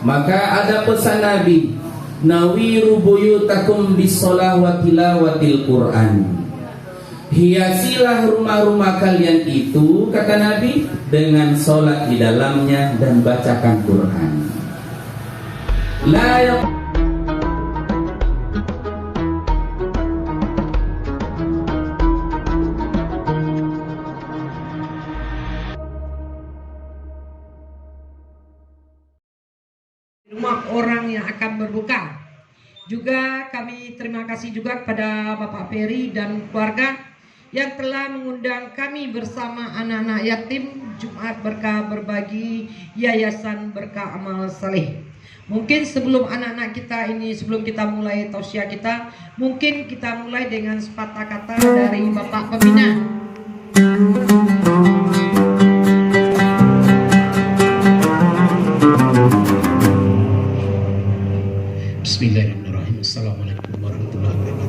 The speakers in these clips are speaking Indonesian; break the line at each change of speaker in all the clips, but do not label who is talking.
Maka ada pesan Nabi, nawiru buyutakum bisolah wa tilawatil Quran. Hiasilah rumah-rumah kalian itu, kata Nabi, dengan sholat di dalamnya dan bacakan Quran.
Rumah orang yang akan berbuka. Juga kami terima kasih juga kepada Bapak Ferry dan keluarga yang telah mengundang kami bersama anak-anak yatim Jumat Berkah Berbagi Yayasan Berkah Amal Saleh. Mungkin sebelum anak-anak kita ini, sebelum kita mulai tausiah kita, mungkin kita mulai dengan sepatah kata dari Bapak Pembina.
Bismillahirrahmanirrahim. Assalamualaikum warahmatullahi wabarakatuh.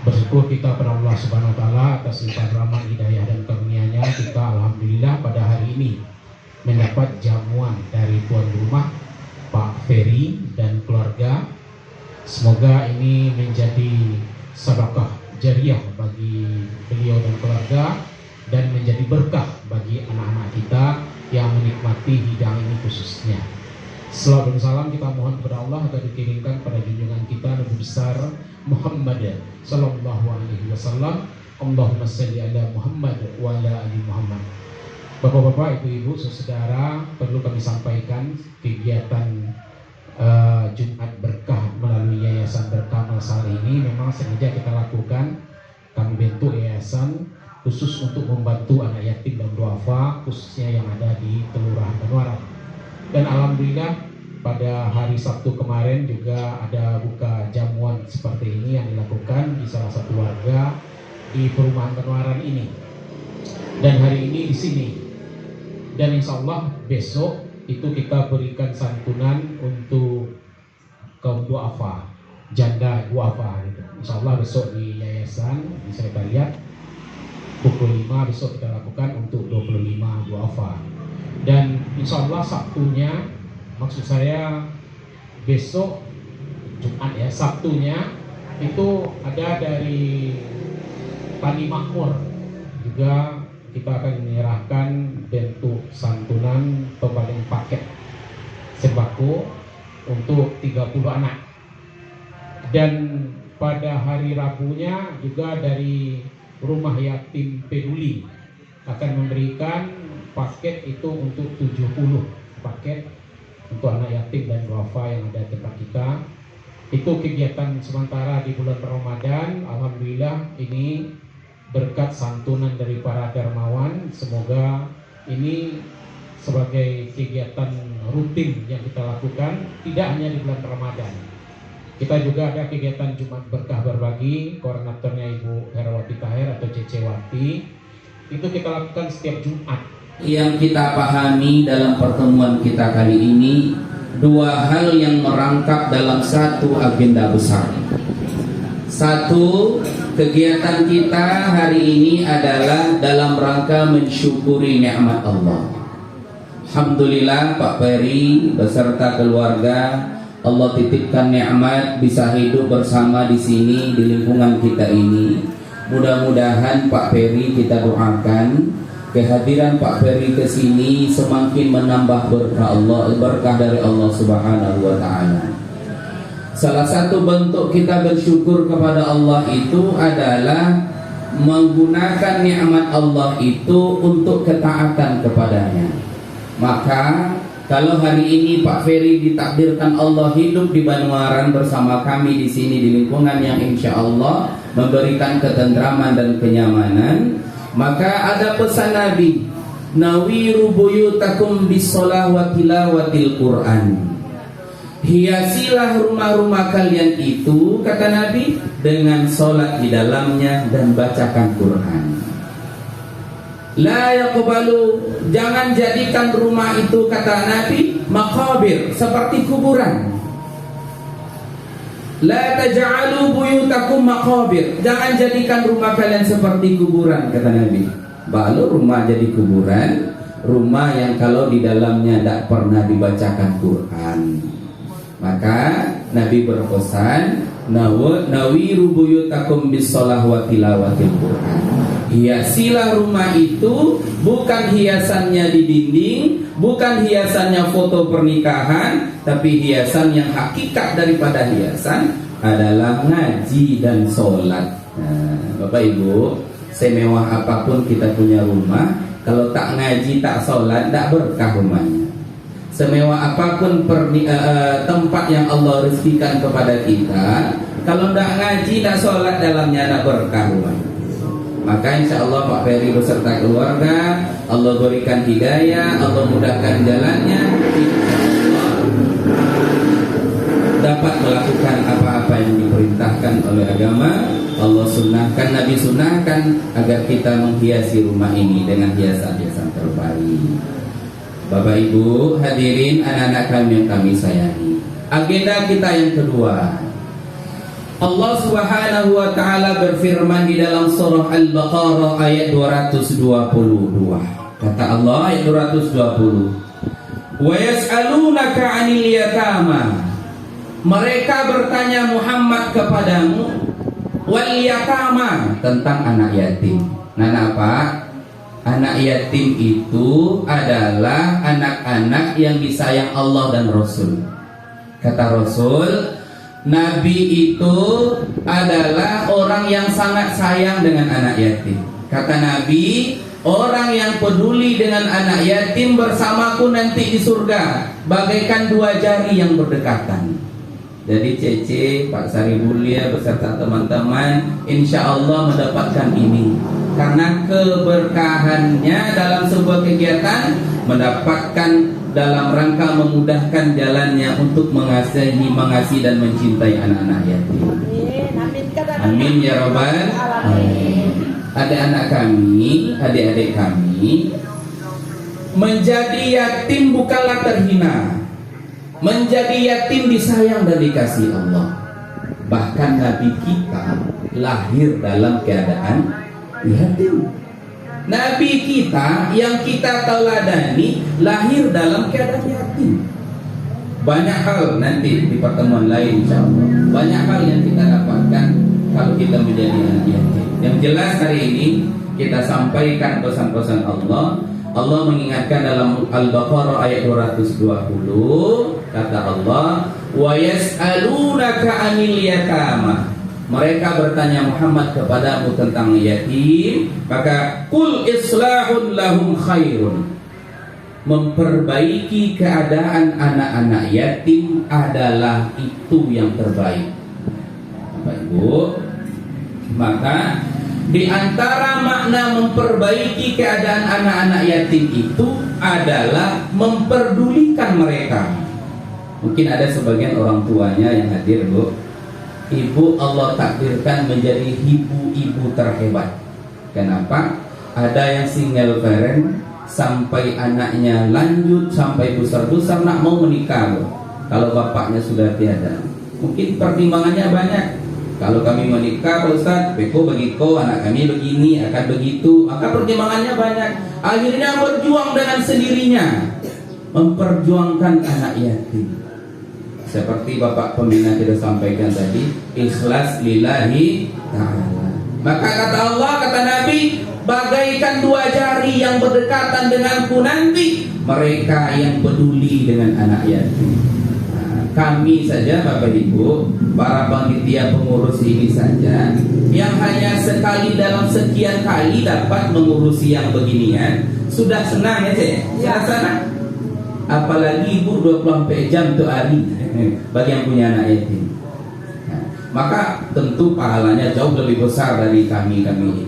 Bersyukur kita kepada Allah Subhanahu wa taala atas limpahan rahmat, hidayah dan karunia-Nya. Kita alhamdulillah pada hari ini mendapat jamuan dari tuan rumah Pak Ferry dan keluarga. Semoga ini menjadi sedekah jariah bagi beliau dan keluarga dan menjadi berkah bagi anak-anak kita yang menikmati hidangan ini khususnya. Salam dan salam kita mohon kepada Allah agar dikirimkan pada junjungan kita Nabi besar Muhammad sallallahu alaihi wasallam. Allahumma shalli ala Muhammad wa ala ali Muhammad. Bapak-bapak, ibu-ibu, saudara, perlu kami sampaikan kegiatan Jumat Berkah melalui Yayasan Berkah Amal Saleh ini memang sengaja kita lakukan. Kami bentuk yayasan khusus untuk membantu anak yatim dan duafa, khususnya yang ada di Kelurahan Penwaran. Dan alhamdulillah pada hari Sabtu kemarin juga ada buka jamuan seperti ini yang dilakukan di salah satu warga di perumahan Penwaran ini. Dan hari ini di sini. Dan insya Allah besok itu kita berikan santunan untuk kaum duafa, janda duafa gitu. Insya Allah besok di yayasan, di sekretariat pukul 5 besok kita lakukan untuk 25 duafa. Dan insya Allah Sabtunya, maksud saya besok Jumat ya, Sabtunya itu ada dari Tani Makmur juga kita akan menyerahkan bentuk santunan pembagian paket sembako untuk 30 anak. Dan pada hari Rabunya juga dari Rumah Yatim Peduli akan memberikan paket itu untuk 70 paket untuk anak yatim dan duafa yang ada di tempat kita. Itu kegiatan sementara di bulan Ramadan. Alhamdulillah ini berkat santunan dari para dermawan. Semoga ini sebagai kegiatan rutin yang kita lakukan tidak hanya di bulan Ramadan. Kita juga ada kegiatan Jumat Berkah Berbagi, koordinatornya Ibu Herawati Tahir atau Cecewati. Itu kita lakukan setiap Jumat.
Yang kita pahami dalam pertemuan kita kali ini, dua hal yang merangkap dalam satu agenda besar. Satu, kegiatan kita hari ini adalah dalam rangka mensyukuri nikmat Allah. Alhamdulillah Pak Ferry beserta keluarga Allah titipkan nikmat bisa hidup bersama di sini di lingkungan kita ini. Mudah-mudahan Pak Ferry kita doakan kehadiran Pak Ferry ke sini semakin menambah berkah dari Allah Subhanahu wa taala. Salah satu bentuk kita bersyukur kepada Allah itu adalah menggunakan nikmat Allah itu untuk ketaatan kepadanya. Maka kalau hari ini Pak Ferry ditakdirkan Allah hidup di Banwaran bersama kami di sini di lingkungan yang insya Allah memberikan ketentraman dan kenyamanan, maka ada pesan Nabi, nawiru buyutakum bisolah wa tilawatil Quran. hiasilah rumah-rumah kalian itu, kata Nabi, dengan sholat di dalamnya dan bacakan Quran. La yaqbalu, jangan jadikan rumah itu, kata Nabi, maqabir, seperti kuburan. La taj'alu buyutakum maqabir, jangan jadikan rumah kalian seperti kuburan, kata Nabi. Balu rumah jadi kuburan, rumah yang kalau di dalamnya tidak pernah dibacakan Quran. Maka Nabi berpesan, nawiru buyutakum bis-shalah wa tilawatil Quran. Hiasilah rumah itu, bukan hiasannya di dinding, bukan hiasannya foto pernikahan, tapi hiasan yang hakikat daripada hiasan adalah ngaji dan sholat. Nah, Bapak Ibu, semewah apapun kita punya rumah, kalau tak ngaji, tak sholat, tak berkah rumahnya. Semewah apapun tempat yang Allah rezekikan kepada kita, kalau tak ngaji, tak sholat dalamnya, tak berkah rumahnya. Maka insya Allah Pak Ferry beserta keluarga, Allah berikan hidayah, Allah mudahkan jalannya, dapat melakukan apa-apa yang diperintahkan oleh agama. Allah sunnahkan, Nabi sunnahkan agar kita menghiasi rumah ini dengan hiasan-hiasan terbaik. Bapak Ibu hadirin, anak-anak kami yang kami sayangi, agenda kita yang kedua, Allah Subhanahu wa taala berfirman di dalam surah Al-Baqarah ayat 222. Kata Allah ayat 220, "Wa yas'alunaka 'anil yatama." Mereka bertanya Muhammad kepadamu, wal yatama, tentang anak yatim. Nah, apa? Anak yatim itu adalah anak-anak yang disayang Allah dan Rasul. Kata Rasul, Nabi itu adalah orang yang sangat sayang dengan anak yatim. Kata Nabi, orang yang peduli dengan anak yatim bersamaku nanti di surga bagaikan dua jari yang berdekatan. Jadi Cece, Pak Sari Bulia beserta teman-teman insya Allah mendapatkan ini, karena keberkahannya dalam sebuah kegiatan mendapatkan dalam rangka memudahkan jalannya untuk mengasihi dan mencintai anak-anak yatim. Amin ya rabbal alamin. Adik-anak kami, adik-adik kami, menjadi yatim bukanlah terhina. Menjadi yatim disayang dan dikasih Allah. Bahkan Nabi kita lahir dalam keadaan yatim. Nabi kita yang kita teladani lahir dalam keadaan yatim. Banyak hal nanti di pertemuan lain insya Allah, banyak hal yang kita dapatkan kalau kita menjadi anak yatim. Yang jelas hari ini kita sampaikan pesan-pesan Allah. Allah mengingatkan dalam Al-Baqarah ayat 220, kata Allah, wa yas'alunaka 'anil yatama. Mereka bertanya Muhammad kepadamu tentang yatim, maka qul islahun lahum khairun. Memperbaiki keadaan anak-anak yatim adalah itu yang terbaik. Bapak Ibu, maka di antara makna memperbaiki keadaan anak-anak yatim itu adalah memperdulikan mereka. Mungkin ada sebagian orang tuanya yang hadir, Bu. Ibu Allah takdirkan menjadi ibu-ibu terhebat. Kenapa? Ada yang single parent sampai anaknya lanjut sampai besar-besar nak mau menikah, Bu. Kalau bapaknya sudah tiada, mungkin pertimbangannya banyak. Kalau kami menikah, Pak Ustaz, beko begitu, anak kami begini, akan begitu, maka pertimbangannya banyak. Akhirnya berjuang dengan sendirinya, memperjuangkan anak yatim. Seperti Bapak Pembina kita sampaikan tadi, ikhlas lillahi ta'ala. Maka kata Allah, kata Nabi, bagaikan dua jari yang berdekatan denganku nanti mereka yang peduli dengan anak yatim. Kami saja Bapak Ibu, para panitia pengurus ini saja, yang hanya sekali dalam sekian kali dapat mengurusi yang beginian, sudah senang ya sih? Sudah senang. Apalagi Ibu 24 jam tuh hari bagi yang punya anak yatim. Nah, maka tentu pahalanya jauh lebih besar dari kami ini.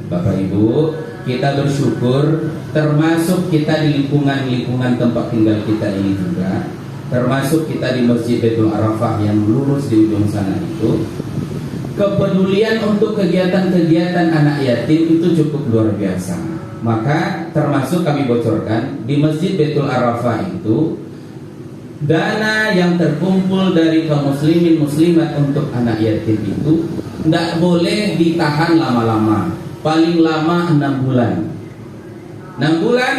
Bapak Ibu, kita bersyukur termasuk kita di lingkungan tempat tinggal kita ini juga. termasuk kita di Masjid Baitul Arafah yang lurus di ujung sana itu, kepedulian untuk kegiatan-kegiatan anak yatim itu cukup luar biasa. Maka termasuk kami bocorkan di Masjid Baitul Arafah itu, dana yang terkumpul dari kaum muslimin muslimat untuk anak yatim itu tidak boleh ditahan lama-lama. Paling lama 6 bulan. 6 bulan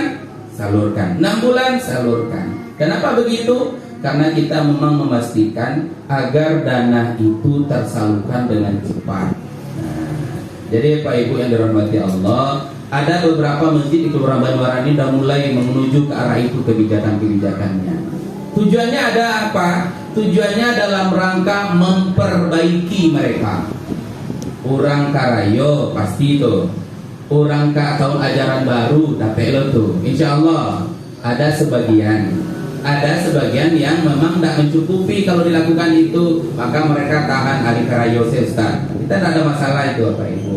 salurkan, 6 bulan salurkan. Kenapa begitu? Karena kita memang memastikan agar dana itu tersalurkan dengan cepat. Jadi Pak Ibu yang dirahmati Allah, ada beberapa masjid di Kelurahan Banyuwarani sudah mulai menuju ke arah itu kebijakan-kebijakannya. Tujuannya ada apa? Tujuannya dalam rangka memperbaiki mereka. Orang karayo pasti itu. Orang ke tahun ajaran baru dapat lo tuh. Insya Allah ada sebagian yang memang tidak mencukupi kalau dilakukan itu, maka mereka tahan hari karayo Ustaz. Kita tidak ada masalah itu Bapak Ibu.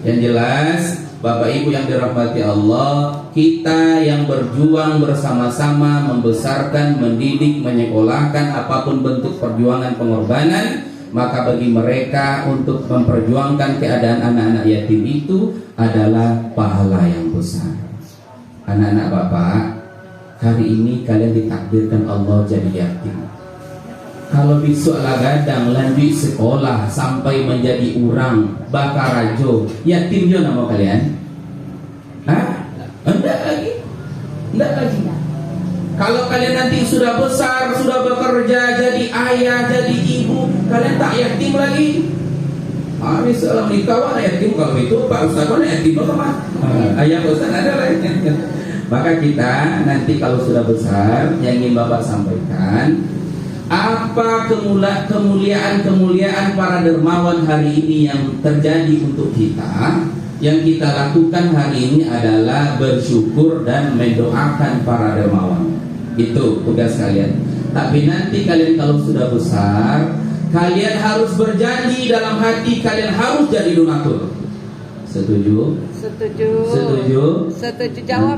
Yang jelas Bapak Ibu yang dirahmati Allah, kita yang berjuang bersama-sama membesarkan, mendidik, menyekolahkan, apapun bentuk perjuangan pengorbanan, maka bagi mereka untuk memperjuangkan keadaan anak-anak yatim itu adalah pahala yang besar. Anak-anak Bapak, hari ini kalian ditakdirkan Allah jadi yatim. Kalau besok lagadang lanjut sekolah sampai menjadi orang bakarajo, yatim juga nama kalian? Hah? Enggak lagi. Kalau kalian nanti sudah besar, sudah bekerja, jadi ayah, jadi ibu, kalian tak yatim lagi. Misalnya nikah yatim, kalau itu Pak Ustaz yatim apa? Ayah Ustaz ada lah. Maka kita nanti kalau sudah besar, yang ingin Bapak sampaikan, apa kemuliaan para dermawan hari ini yang terjadi untuk kita. Yang kita lakukan hari ini adalah bersyukur dan mendoakan para dermawan. Itu tugas kalian. Tapi nanti kalian kalau sudah besar, kalian harus berjanji dalam hati, kalian harus jadi donatur. Setuju? Setuju jawab.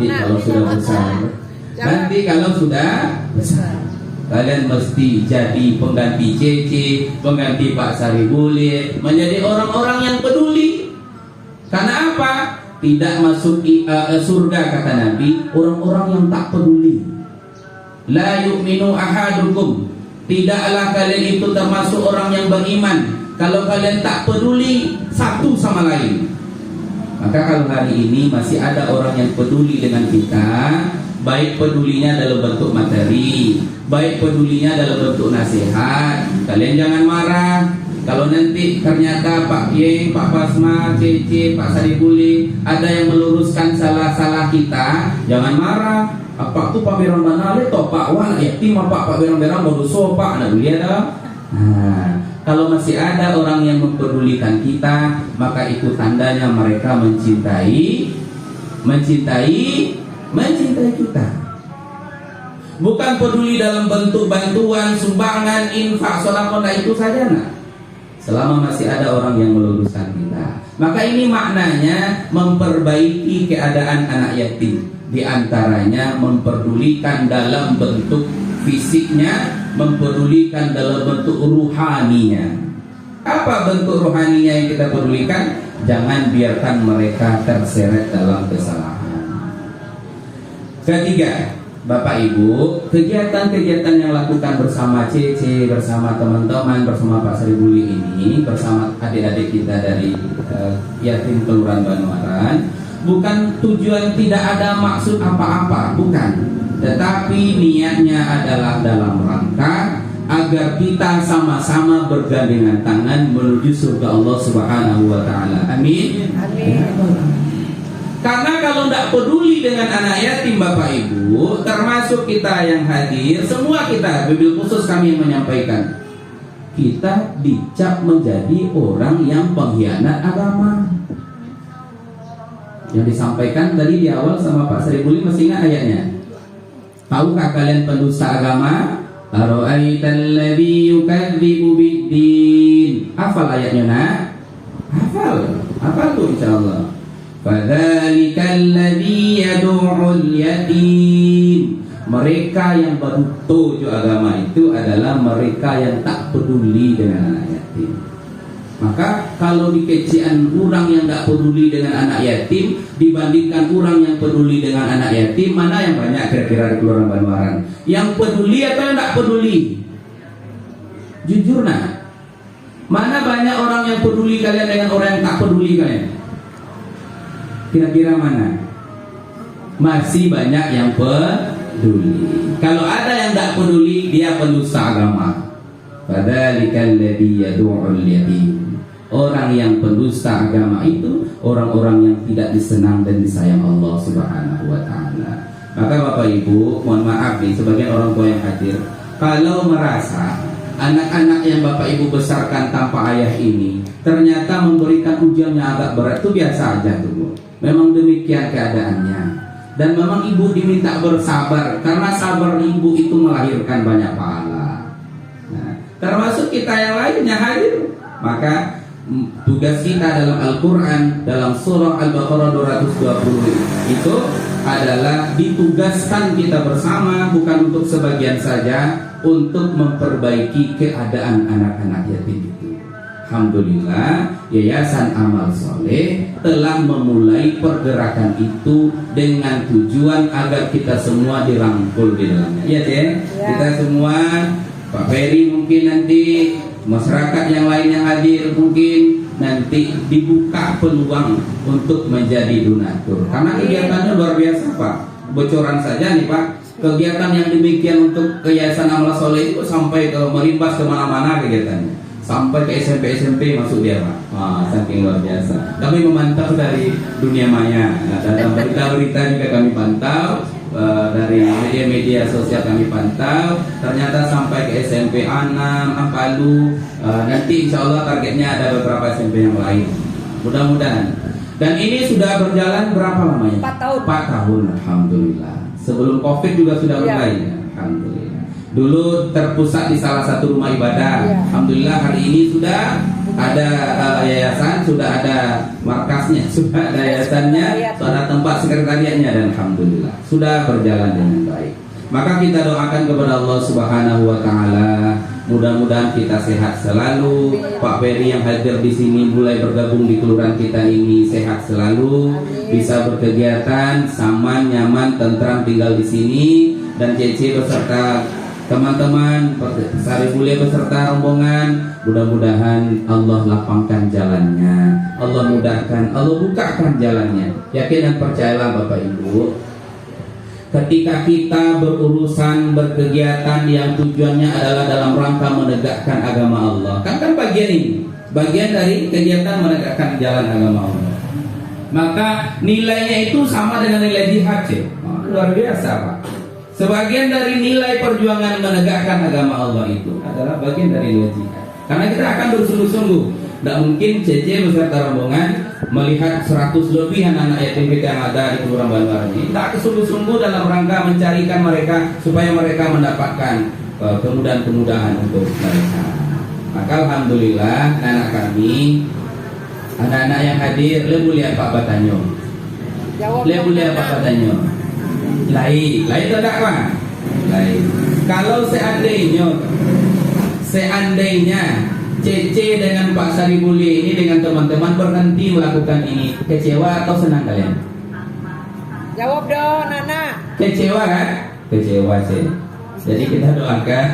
Nanti kalau sudah besar, kalian mesti jadi pengganti Cece, pengganti Pak Saribule, menjadi orang-orang yang peduli. Karena apa? Tidak masuk surga kata Nabi orang-orang yang tak peduli. La yu'minu ahadukum, tidaklah kalian itu termasuk orang yang beriman kalau kalian tak peduli satu sama lain. Maka kalau hari ini masih ada orang yang peduli dengan kita, baik pedulinya dalam bentuk materi, baik pedulinya dalam bentuk nasihat, kalian jangan marah. Kalau nanti ternyata Pak Ye, Pak Basma, Cece, Pak Saribuli ada yang meluruskan salah-salah kita, jangan marah. Apa tuh Pak Berang Banale toh Pak Wan yatim Pak Berang mau dosa Pak nak dulu ada. Kalau masih ada orang yang mempedulikan kita, maka itu tandanya mereka mencintai kita. Bukan peduli dalam bentuk bantuan, sumbangan, infak, sedekah, itu saja nah. Selama masih ada orang yang meluruskan kita, maka ini maknanya memperbaiki keadaan anak yatim. Di antaranya memperdulikan dalam bentuk fisiknya, memperdulikan dalam bentuk ruhaninya. Apa bentuk ruhaninya yang kita pedulikan? Jangan biarkan mereka terseret dalam kesalahan. Ketiga, Bapak Ibu, kegiatan-kegiatan yang lakukan bersama Cece, bersama teman-teman, bersama Pak Saribuli ini, bersama adik-adik kita dari yatim Kelurahan Banyuwaran, bukan tujuan, tidak ada maksud apa-apa, bukan. Tetapi niatnya adalah dalam rangka agar kita sama-sama bergandengan tangan menuju surga Allah Subhanahu wa taala. Amin. Amin. Karena kalau tidak peduli dengan anak yatim Bapak Ibu, termasuk kita yang hadir, semua kita, wabil khusus kami yang menyampaikan, kita dicap menjadi orang yang pengkhianat agama. Yang disampaikan tadi di awal sama Pak Saribuli, masih ingat ayatnya? Tahukah kalian pendusta agama? Ara'aital ladzi yukadzibu biddin. Hafal ayatnya nak? Hafal tuh insyaallah. Fadzalikal ladzi yad'ul yatim mereka yang berutuh agama itu adalah mereka yang tak peduli dengan anak yatim. Maka kalau di kecian orang yang tak peduli dengan anak yatim dibandingkan orang yang peduli dengan anak yatim, mana yang banyak kira-kira di Kelurahan Banwaran? Yang peduli atau yang tak peduli? Jujur nak, mana banyak orang yang peduli kalian dengan orang yang tak peduli kalian? Kira-kira mana? Masih banyak yang peduli. Kalau ada yang tak peduli, dia pendusta agama. Padzalikal ladzi yad'ul yatim. Orang yang pendusta agama itu orang-orang yang tidak disenang dan disayang Allah Subhanahu wa taala. Maka Bapak Ibu, mohon maaf nih sebagian orang tua yang hadir, kalau merasa anak-anak yang Bapak Ibu besarkan tanpa ayah ini ternyata memberikan ujian yang agak berat, itu biasa aja tuh Bu. Memang demikian keadaannya. Dan memang ibu diminta bersabar, karena sabar ibu itu melahirkan banyak pahala. Nah, termasuk kita yang lainnya hadir. Maka tugas kita dalam Al-Quran, dalam surah Al-Baqarah 220 itu adalah ditugaskan kita bersama, bukan untuk sebagian saja, untuk memperbaiki keadaan anak-anak yatim itu. Alhamdulillah, Yayasan Amal Soleh telah memulai pergerakan itu dengan tujuan agar kita semua dirangkul di dalamnya. Iya, ya. Kita semua, Pak Ferry mungkin nanti, masyarakat yang lainnya hadir mungkin nanti dibuka peluang untuk menjadi donatur. Karena kegiatannya luar biasa Pak. Bocoran saja nih Pak, kegiatan yang demikian untuk Yayasan Amal Soleh itu sampai ke merimbas kemana-mana kegiatannya. Sampai ke SMP masuk dia Pak. Saking luar biasa. Kami memantau dari dunia maya. Dalam berita-berita juga kami pantau. Dari media-media sosial kami pantau, ternyata sampai ke SMP A6, Ampalu. Nanti insya Allah targetnya ada beberapa SMP yang lain. Mudah-mudahan. Dan ini sudah berjalan berapa lamanya?
4 tahun.
4 tahun, alhamdulillah. Sebelum COVID juga sudah mulai, alhamdulillah. Dulu terpusat di salah satu rumah ibadah. Alhamdulillah hari ini sudah ada yayasan, sudah ada markasnya, sudah ada yayasannya, sudah ada tempat sekretariatnya, dan alhamdulillah sudah berjalan dengan baik. Maka kita doakan kepada Allah Subhanahu wa taala, mudah-mudahan kita sehat selalu. Pak Ferry yang hadir di sini mulai bergabung di kelurahan kita ini sehat selalu, bisa berkegiatan, aman, nyaman, tentram tinggal di sini, dan Cece beserta teman-teman Sari Mulia beserta rombongan, mudah-mudahan Allah lapangkan jalannya, Allah mudahkan, Allah bukakan jalannya. Yakin dan percayalah Bapak Ibu, ketika kita berurusan berkegiatan yang tujuannya adalah dalam rangka menegakkan agama Allah, kan bagian ini, bagian dari kegiatan menegakkan jalan agama Allah, maka nilainya itu sama dengan nilai jihad. Luar biasa Pak. Sebagian dari nilai perjuangan menegakkan agama Allah itu adalah bagian dari nilai jihad. Karena kita akan bersungguh-sungguh. Tidak mungkin Cece beserta rombongan melihat 100 lebih anak yatim kita yang ada di Kelurahan Banwaran ini. Kita akan sungguh-sungguh dalam rangka mencarikan mereka supaya mereka mendapatkan kemudahan-kemudahan untuk mereka. Maka alhamdulillah anak kami, anak-anak yang hadir, le mulia Pak Batanyo. Le mulia Pak Batanyo. Lain tidak Pak? Lain. Kalau seandainya Cece dengan Pak Sari Buli ini dengan teman-teman berhenti melakukan ini, kecewa atau senang kalian?
Jawab dong, Nana.
Kecewa kan? Kecewa sih. Jadi kita doakan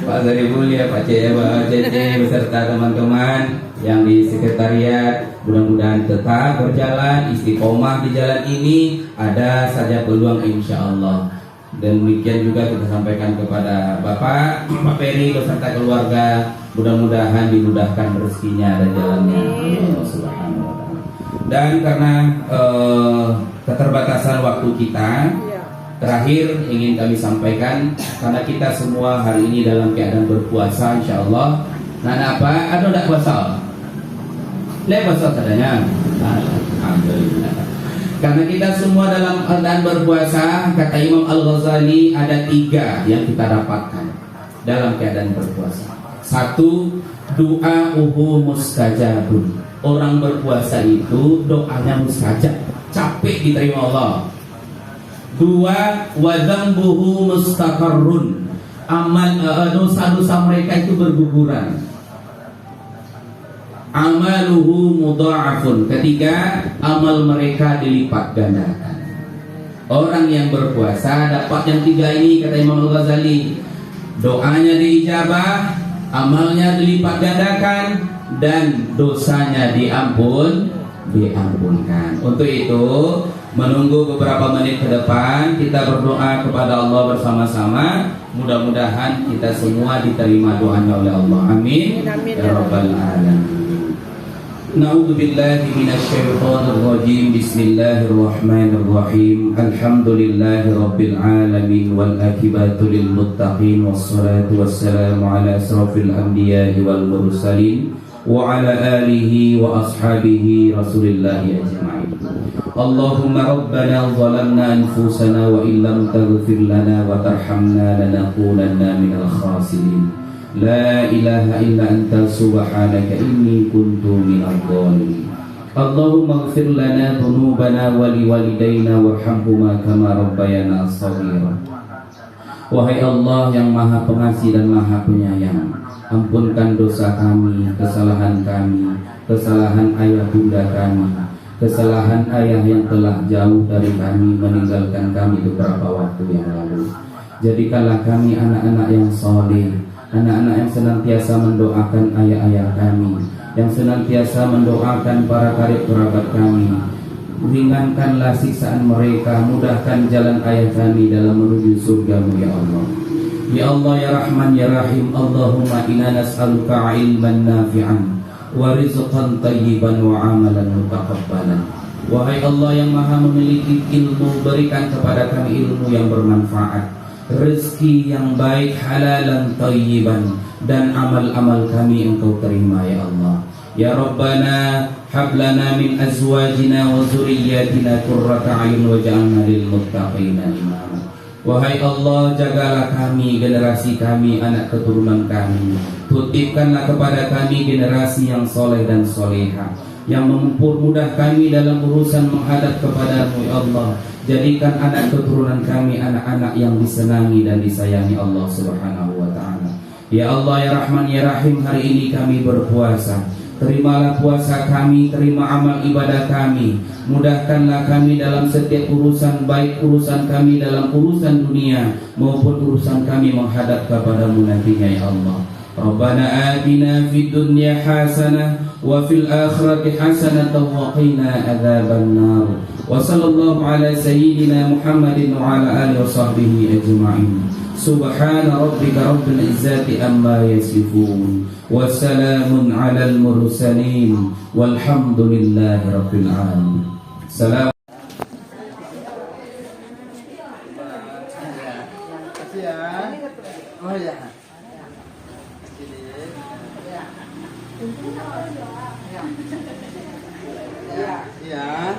Pak Sari Buli, Pak Cece beserta teman-teman yang di sekretariat, mudah-mudahan tetap berjalan istiqomah di jalan ini, ada saja peluang insya Allah. Dan demikian juga kita sampaikan kepada Bapak Ferry beserta keluarga, mudah-mudahan dimudahkan rezekinya dan jalannya Allah Subhanahu wa taala. Dan karena keterbatasan waktu kita, terakhir ingin kami sampaikan, karena kita semua hari ini dalam keadaan berpuasa insya Allah. Nah apa? Ada tidak puasa? Puasa katanya. Alhamdulillah. Karena kita semua dalam keadaan berpuasa, kata Imam Al-Ghazali ada 3 yang kita dapatkan dalam keadaan berpuasa. 1, du'a'uhu mustajabun. Orang berpuasa itu doanya mustajab, capek diterima Allah. Dua, wa dzambuhu mustaqarrun. Amal dosa-dosa mereka itu berguguran. Amaluhu mudha'afun. Ketiga, amal mereka dilipat gandakan. Orang yang berpuasa dapat yang tiga ini, kata Imam Al-Ghazali. Doanya diijabah, amalnya dilipat gandakan, dan dosanya diampunkan. Untuk itu, menunggu beberapa menit ke depan, kita berdoa kepada Allah bersama-sama. Mudah-mudahan kita semua diterima doanya oleh Allah. Amin. Ya Rabbal Alamin. Na'udzu billahi minasyaitonir rajim. Bismillahirrahmanirrahim. Alhamdulillahi rabbil alamin wal akibatu lil muttaqin wassalatu wassalamu ala asrofil anbiya'i wal mursalin wa ala alihi wa ashabihi rasulillahi ajma'in. Allahumma rabbana zalamna anfusana wa illam taghfir lana wa tarhamna lanakunanna minal khasirin. La ilaha illa anta subhanaka inni kuntu minadh dhalimin. Allahumma ighfir lana dhunubana wa liwalidayna warhamhuma kama rabbayana shaghira. Wahai Allah yang Maha Pengasih dan Maha Penyayang, ampunkan dosa kami, kesalahan ayah bunda kami, kesalahan ayah yang telah jauh dari kami, meninggalkan kami beberapa waktu yang lalu. Jadikanlah kami anak-anak yang saleh, anak-anak yang senantiasa mendoakan ayah-ayah kami, yang senantiasa mendoakan para karib kerabat kami. Ringankanlah siksaan mereka, mudahkan jalan ayah kami dalam menuju surga-Mu ya Allah. Ya Allah ya Rahman ya Rahim. Allahumma inna nas'aluka ilman nafi'an wa rizqan tayyiban wa amalan mutaqabbalan. Wahai Allah yang Maha memiliki ilmu, berikan kepada kami ilmu yang bermanfaat, rezeki yang baik, halalan tayyiban, dan amal-amal kami Engkau terima ya Allah. Ya Rabbana hablana min azwajina wa zurriyyatina qurrata a'yun waj'alna lil muttaqina imama. Wahai Allah, jagalah kami, generasi kami, anak keturunan kami. Titipkanlah kepada kami generasi yang soleh dan soleha, yang mempermudah kami dalam urusan menghadap kepada-Mu ya Allah. Jadikan anak keturunan kami anak-anak yang disenangi dan disayangi Allah Subhanahu wa ta'ala. Ya Allah ya Rahman ya Rahim, hari ini kami berpuasa. Terimalah puasa kami, terima amal ibadah kami. Mudahkanlah kami dalam setiap urusan, baik urusan kami dalam urusan dunia maupun urusan kami menghadap kepada-Mu nantinya ya Allah. Rabbana atina fid dunya hasanah wa fil akhirati hasanah wa qina adzabannar. Wa sallallahu ala sayyidina Muhammadin wa ala alihi wa sahbihi ajma'in. Subhana rabbika rabbil izzati amma yasifun wa salamun alal mursalin walhamdulillahi rabbil alamin. Salam.
Oh ya. Ya.